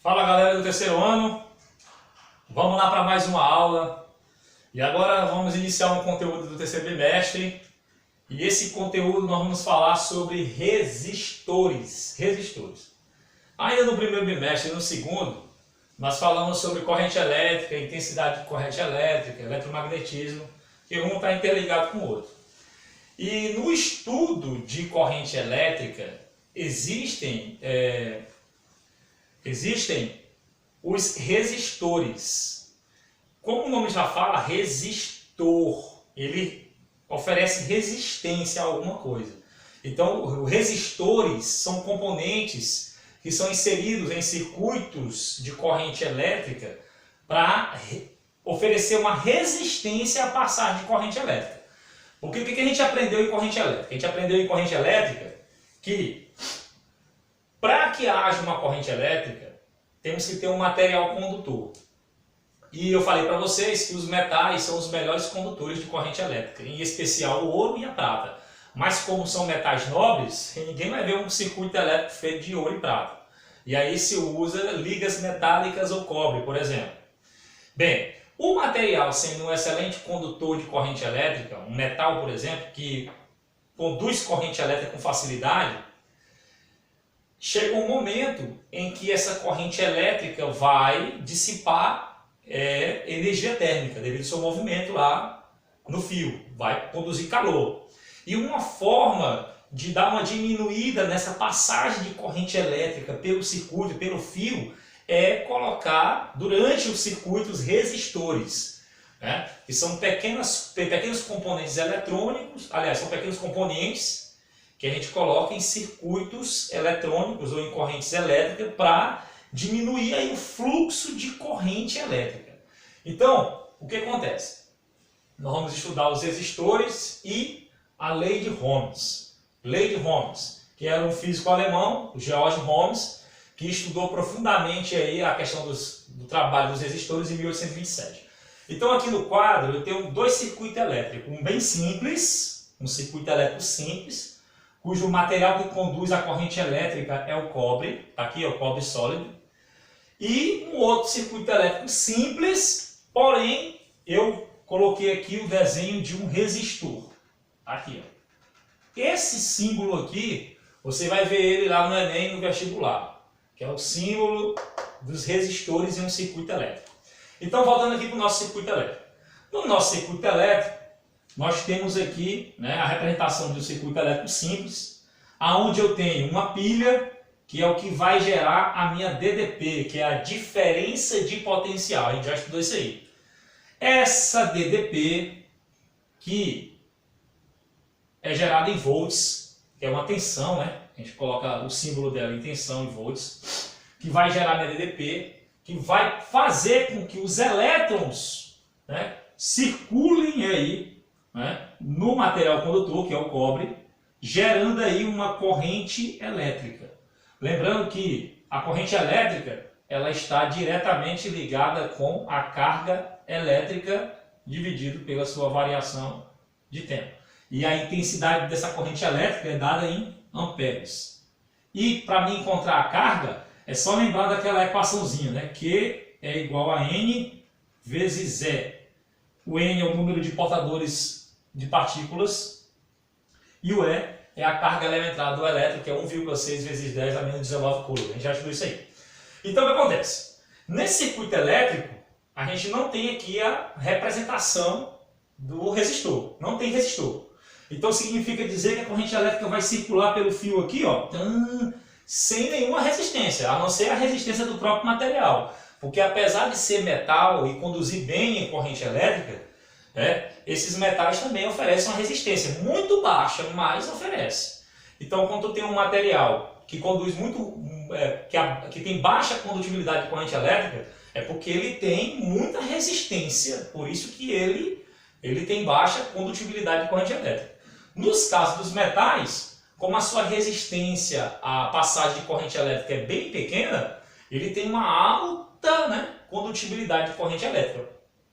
Fala galera do terceiro ano, vamos lá para mais uma aula e agora vamos iniciar um conteúdo do terceiro bimestre e esse conteúdo nós vamos falar sobre resistores. Ainda no primeiro bimestre e no segundo nós falamos sobre corrente elétrica, intensidade de corrente elétrica, eletromagnetismo, que um está interligado com o outro. E no estudo de corrente elétrica existem os resistores. Como o nome já fala, resistor, ele oferece resistência a alguma coisa. Então, os resistores são componentes que são inseridos em circuitos de corrente elétrica para oferecer uma resistência à passagem de corrente elétrica. Porque o que a gente aprendeu em corrente elétrica? A gente aprendeu em corrente elétrica que para que haja uma corrente elétrica, temos que ter um material condutor. E eu falei para vocês que os metais são os melhores condutores de corrente elétrica, em especial o ouro e a prata. Mas como são metais nobres, ninguém vai ver um circuito elétrico feito de ouro e prata. E aí se usa ligas metálicas ou cobre, por exemplo. Bem, o material sendo um excelente condutor de corrente elétrica, um metal, por exemplo, que conduz corrente elétrica com facilidade, chega um momento em que essa corrente elétrica vai dissipar energia térmica devido ao seu movimento lá no fio, vai produzir calor. E uma forma de dar uma diminuída nessa passagem de corrente elétrica pelo circuito, pelo fio, é colocar durante os circuitos resistores, né? Que são pequenos componentes eletrônicos, aliás, são pequenos componentes que a gente coloca em circuitos eletrônicos ou em correntes elétricas para diminuir aí o fluxo de corrente elétrica. Então, o que acontece? Nós vamos estudar os resistores e a lei de Ohms. Lei de Ohms, que era um físico alemão, o Georg Ohms, que estudou profundamente aí a questão do trabalho dos resistores em 1827. Então aqui no quadro eu tenho dois circuitos elétricos, um bem simples, um circuito elétrico simples, cujo material que conduz a corrente elétrica é o cobre, tá aqui, o cobre sólido, e um outro circuito elétrico simples, porém eu coloquei aqui o desenho de um resistor, tá aqui, ó. Esse símbolo aqui, você vai ver ele lá no Enem, no vestibular, que é o símbolo dos resistores em um circuito elétrico. Então, voltando aqui para o nosso circuito elétrico. No nosso circuito elétrico, nós temos aqui, né, a representação de um circuito elétrico simples, onde eu tenho uma pilha, que é o que vai gerar a minha DDP, que é a diferença de potencial. A gente já estudou isso aí. Essa DDP, que é gerada em volts, que é uma tensão, né? A gente coloca o símbolo dela em tensão em volts, que vai gerar minha DDP, que vai fazer com que os elétrons, né, circulem aí, né, no material condutor, que é o cobre, gerando aí uma corrente elétrica. Lembrando que a corrente elétrica ela está diretamente ligada com a carga elétrica dividido pela sua variação de tempo. E a intensidade dessa corrente elétrica é dada em amperes. E para mim encontrar a carga, é só lembrar daquela equaçãozinha, né? Q é igual a N vezes E. O N é o número de portadores de partículas e o E é a carga elementar do elétron, que é 1,6 vezes 10 a menos 19 coulombs. A gente já estudou isso aí. Então o que acontece? Nesse circuito elétrico, a gente não tem aqui a representação do resistor. Não tem resistor. Então significa dizer que a corrente elétrica vai circular pelo fio aqui, ó, sem nenhuma resistência, a não ser a resistência do próprio material. Porque apesar de ser metal e conduzir bem em corrente elétrica, esses metais também oferecem uma resistência muito baixa, mas oferece. Então quando tu tem um material que conduz muito, que tem baixa condutibilidade de corrente elétrica, é porque ele tem muita resistência, por isso que ele tem baixa condutibilidade de corrente elétrica. Nos casos dos metais, como a sua resistência à passagem de corrente elétrica é bem pequena, ele tem uma alta, né, condutibilidade de corrente elétrica.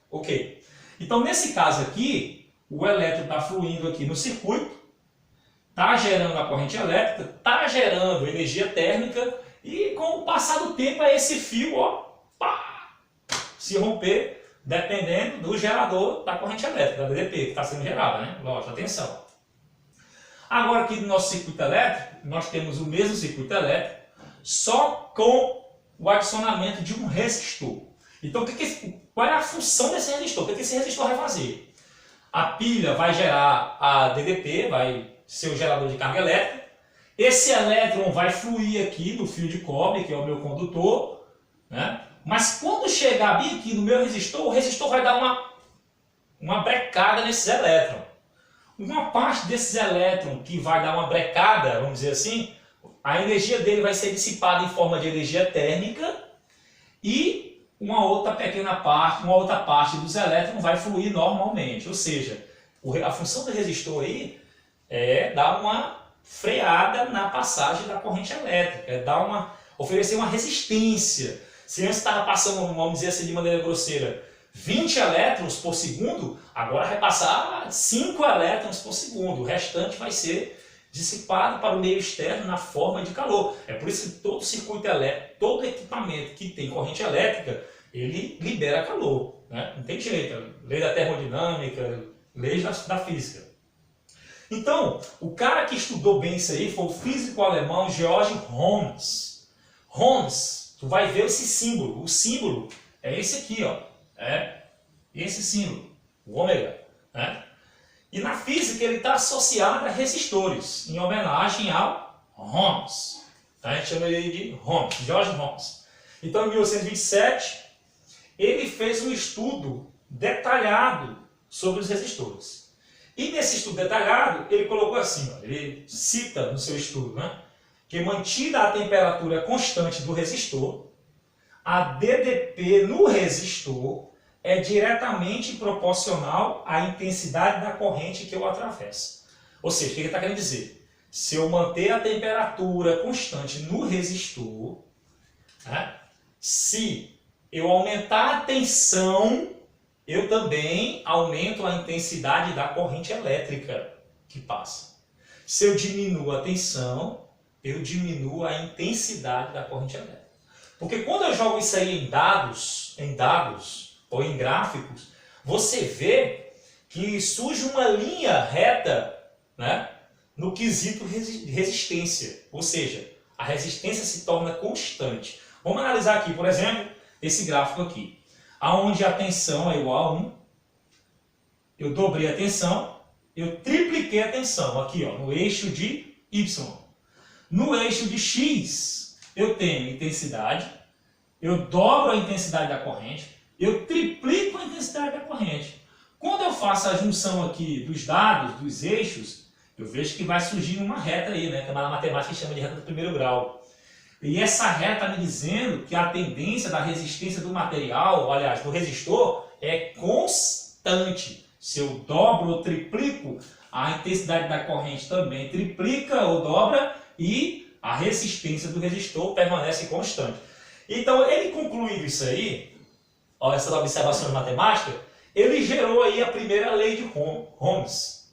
Ok. Então, nesse caso aqui, o elétron está fluindo aqui no circuito, está gerando a corrente elétrica, está gerando energia térmica E com o passar do tempo, esse fio, ó, pá, se romper, dependendo do gerador da corrente elétrica, da DDP, que está sendo gerada, né? Lógico, atenção. Agora aqui no nosso circuito elétrico, nós temos o mesmo circuito elétrico, só com o adicionamento de um resistor. Então, qual é a função desse resistor? O que esse resistor vai fazer? A pilha vai gerar a DDP, vai ser o gerador de carga elétrica. Esse elétron vai fluir aqui no fio de cobre, que é o meu condutor, né? Mas quando chegar bem aqui no meu resistor, o resistor vai dar uma brecada nesses elétrons. Uma parte desses elétrons que vai dar uma brecada, vamos dizer assim, a energia dele vai ser dissipada em forma de energia térmica e uma outra parte dos elétrons vai fluir normalmente. Ou seja, a função do resistor aí é dar uma freada na passagem da corrente elétrica, é oferecer uma resistência. Se antes estava passando, vamos dizer assim de maneira grosseira, 20 elétrons por segundo, agora vai passar 5 elétrons por segundo. O restante vai ser dissipado para o meio externo na forma de calor. É por isso que todo circuito elétrico, todo equipamento que tem corrente elétrica, ele libera calor, né? Não tem jeito, lei da termodinâmica, leis da física. Então, o cara que estudou bem isso aí foi o físico alemão Georg Hertz. Hertz, tu vai ver esse símbolo. O símbolo é esse aqui, ó. É esse símbolo, o ômega, né? E na física ele está associado a resistores, em homenagem ao Hertz. A gente chama ele de Hertz, Georg Hertz. Então, em 1827, ele fez um estudo detalhado sobre os resistores. E nesse estudo detalhado, ele colocou assim, ó, ele cita no seu estudo, né, que mantida a temperatura constante do resistor, a DDP no resistor é diretamente proporcional à intensidade da corrente que eu atravesso. Ou seja, o que ele está querendo dizer? Se eu manter a temperatura constante no resistor, né, se eu aumentar a tensão, eu também aumento a intensidade da corrente elétrica que passa. Se eu diminuo a tensão, eu diminuo a intensidade da corrente elétrica. Porque quando eu jogo isso aí em dados ou em gráficos, você vê que surge uma linha reta, né, no quesito resistência. Ou seja, a resistência se torna constante. Vamos analisar aqui, por exemplo, esse gráfico aqui. Onde a tensão é igual a 1, eu dobrei a tensão, eu tripliquei a tensão, aqui ó, no eixo de Y. No eixo de X, eu tenho intensidade, eu dobro a intensidade da corrente, eu triplico a intensidade da corrente. Quando eu faço a junção aqui dos dados, dos eixos, eu vejo que vai surgir uma reta aí, né, que na matemática chama de reta do primeiro grau. E essa reta está me dizendo que a tendência da resistência do material, aliás, do resistor, é constante. Se eu dobro ou triplico, a intensidade da corrente também triplica ou dobra e a resistência do resistor permanece constante. Então, ele concluindo isso aí, ó, essas observações matemáticas, ele gerou aí a primeira lei de Ohms.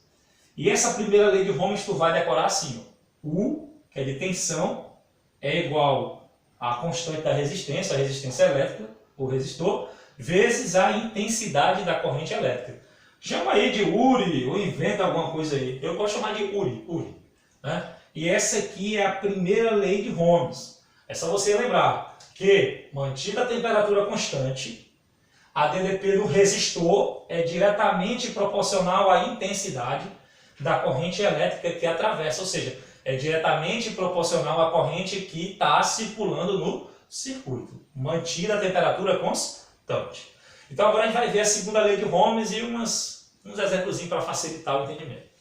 E essa primeira lei de Ohms tu vai decorar assim, ó. U, que é de tensão, é igual à constante da resistência, a resistência elétrica, o resistor, vezes a intensidade da corrente elétrica. Chama aí de Uri, ou inventa alguma coisa aí. Eu gosto de chamar de Uri, né? E essa aqui é a primeira lei de Ohms. É só você lembrar que, mantida a temperatura constante, a DDP no resistor é diretamente proporcional à intensidade da corrente elétrica que atravessa, ou seja, é diretamente proporcional à corrente que está circulando no circuito, mantida a temperatura constante. Então agora a gente vai ver a segunda lei de Ohms e uns exemplos para facilitar o entendimento.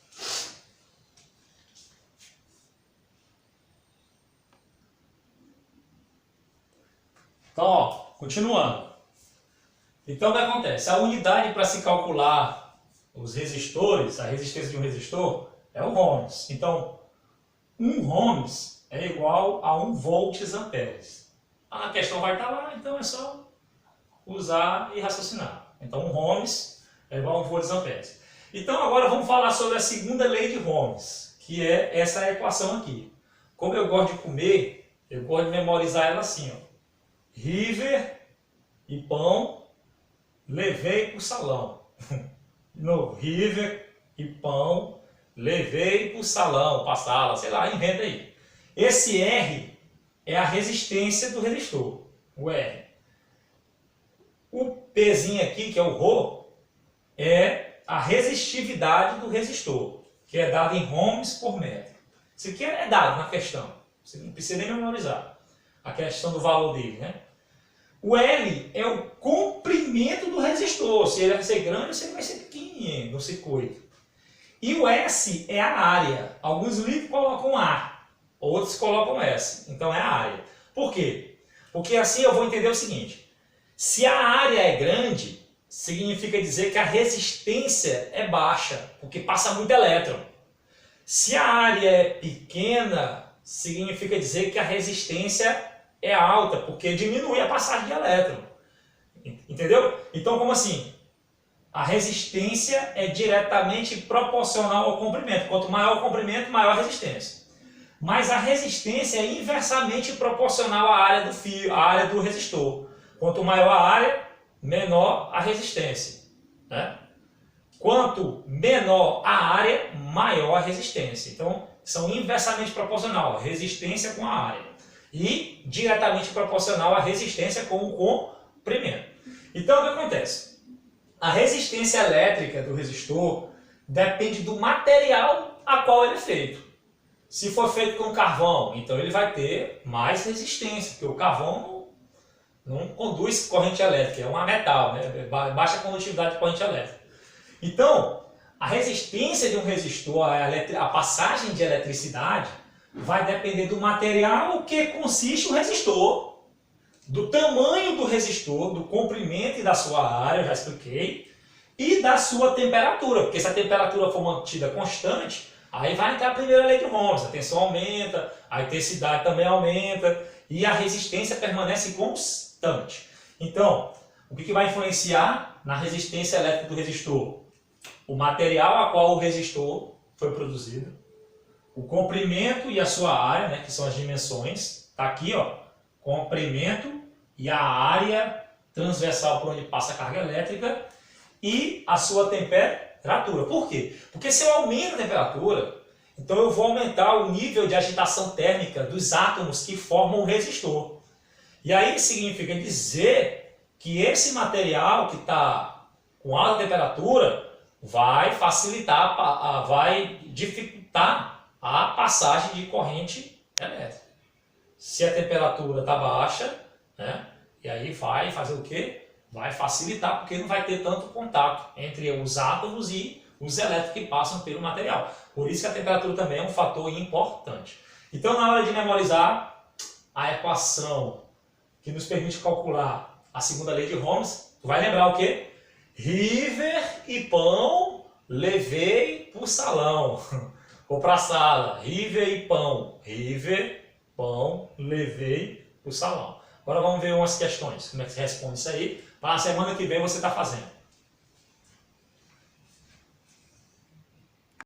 Então, ó, continuando. Então o que acontece? A unidade para se calcular os resistores, a resistência de um resistor, é o ohms. Então, 1 ohms é igual a 1 volts amperes. A questão vai estar lá, então é só usar e raciocinar. Então 1 ohms é igual a 1 volts amperes. Então agora vamos falar sobre a segunda lei de Ohms, que é essa equação aqui. Como eu gosto de comer, Eu gosto de memorizar ela assim, ó. River e pão, levei para o salão. De novo, river e pão, levei para o salão, para a sala, sei lá, inventa aí. Esse R é a resistência do resistor, o R. O Pzinho aqui, que é o Rho, é a resistividade do resistor, que é dado em ohms por metro. Isso aqui é dado na questão, você não precisa nem memorizar a questão do valor dele, né? O L é o comprimento do resistor, se ele vai ser grande ou se ele vai ser pequenininho no circuito. E o S é a área. Alguns livros colocam A, outros colocam S. Então é a área. Por quê? Porque assim eu vou entender o seguinte. Se a área é grande, significa dizer que a resistência é baixa, porque passa muito elétron. Se a área é pequena, significa dizer que a resistência é alta, porque diminui a passagem de elétron. Entendeu? Então, como assim? A resistência é diretamente proporcional ao comprimento. Quanto maior o comprimento, maior a resistência. Mas a resistência é inversamente proporcional à área do fio, à área do resistor. Quanto maior a área, menor a resistência, né? Quanto menor a área, maior a resistência. Então, são inversamente proporcional, a resistência com a área. E diretamente proporcional à resistência com o comprimento. Então, o que acontece? A resistência elétrica do resistor depende do material a qual ele é feito. Se for feito com carvão, então ele vai ter mais resistência, porque o carvão não conduz corrente elétrica, é um metal, né? Baixa condutividade de corrente elétrica. Então, a resistência de um resistor, a passagem de eletricidade, vai depender do material que consiste o resistor, do tamanho do resistor, do comprimento e da sua área, eu já expliquei, e da sua temperatura, porque se a temperatura for mantida constante, aí vai entrar a primeira lei de Ohms, a tensão aumenta, a intensidade também aumenta, e a resistência permanece constante. Então, o que vai influenciar na resistência elétrica do resistor? O material a qual o resistor foi produzido, o comprimento e a sua área, né, que são as dimensões, está aqui, ó, comprimento e a área transversal por onde passa a carga elétrica e a sua temperatura. Por quê? Porque se eu aumento a temperatura, então eu vou aumentar o nível de agitação térmica dos átomos que formam o resistor. E aí significa dizer que esse material que está com alta temperatura vai facilitar, vai dificultar a passagem de corrente elétrica. Se a temperatura está baixa, né, e aí vai fazer o quê? Vai facilitar, porque não vai ter tanto contato entre os átomos e os elétrons que passam pelo material. Por isso que a temperatura também é um fator importante. Então, na hora de memorizar a equação que nos permite calcular a segunda lei de Ohms, tu vai lembrar o quê? River e pão levei para o salão. Ou para a sala. River e pão. River, pão, levei para o salão. Agora vamos ver umas questões. Como é que você responde isso aí? Para a semana que vem você está fazendo.